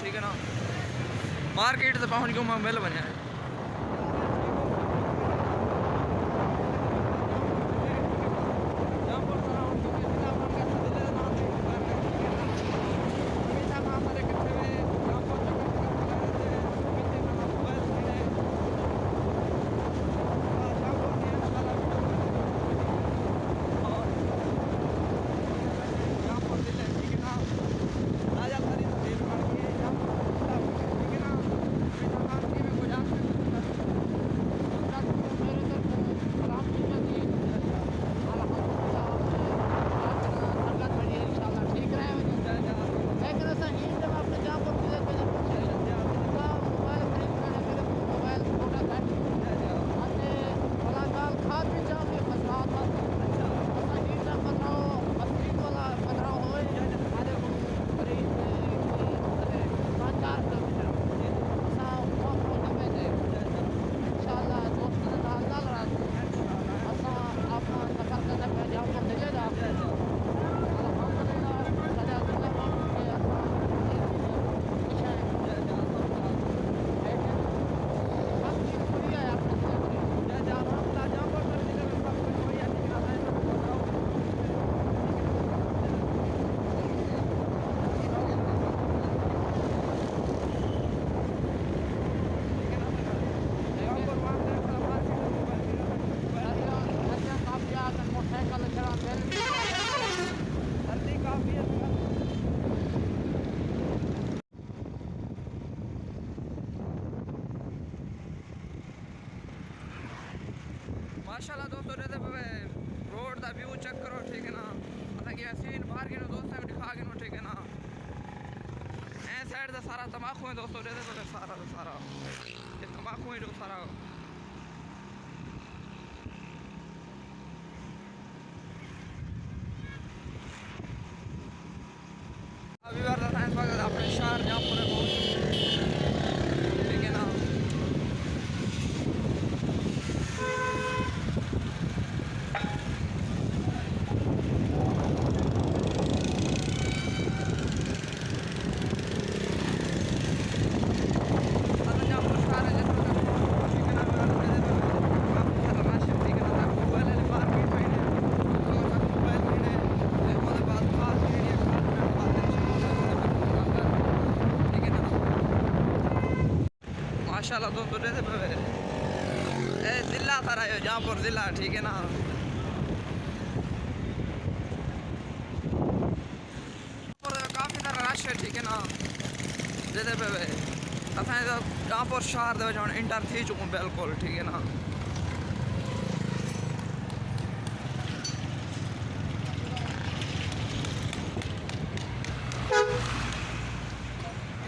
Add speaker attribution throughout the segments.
Speaker 1: ठीक है ना। मार्केट से पहुँच गया मैं मिल वञा माशाल्लाह दोस्तों रोड का व्यू चेक करो ठीक है ना। पता क्या सीन बाहर के दोस्तों को दिखा के ठीक है ना। ए साइड का सारा तम्बाकू है दोस्तों सारा तम्बाकू है जो सारा अभी बार अपने शहर जहाँ पर ठीक है ना। माशाल्लाह दोस्तों ज़िला सारा है जहाँपुर ज़िला ठीक है ना। काफ़ी सारा रश है ठीक है ना। जैसे असां जहाँपुर शहर इंटर थी चुकूँ बिल्कुल ठीक है ना।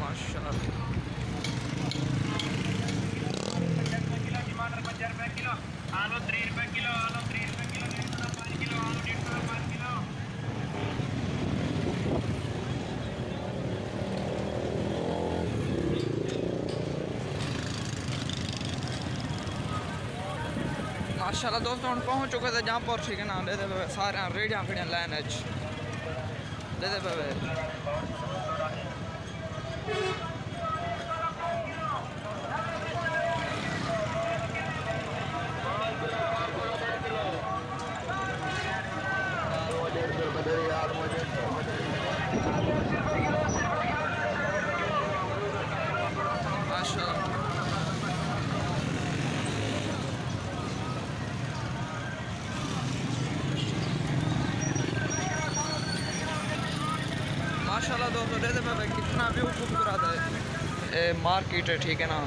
Speaker 1: माशाल्लाह
Speaker 2: आलू 3 रुपए किलो, आलू 3 रुपए किलो, 5 किलो, आलू 150 5 किलो।
Speaker 1: माशाल्लाह दोस्तों हम पहुँच चुके थे जहाँ पर ठीक है ना। सारे रेडियाँ खड़ियाँ लाइन माशाल्लाह दोस्तों कितना व्यू खूबसूरत है। मार्केट है ठीक है ना।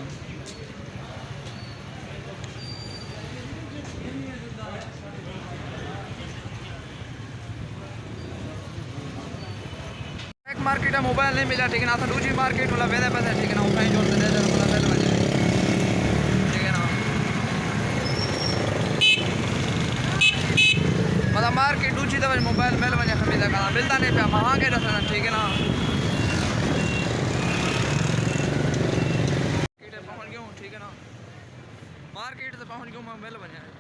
Speaker 1: एक मार्केट है मोबाइल नहीं मिला ठीक है ना। दूसरी मार्केट वाला वेदे पैसे ठीक है ना। उठाई जो दे ठीक है ना। मतलब मार्केट दूसरी दफा मोबाइल मिल वजे खरीदा करना मिलता नहीं पे महंगे रखना ठीक है ना। पहुँच गया हूँ ठीक है ना। मार्केट से पहुँच गया मैं मिल वजे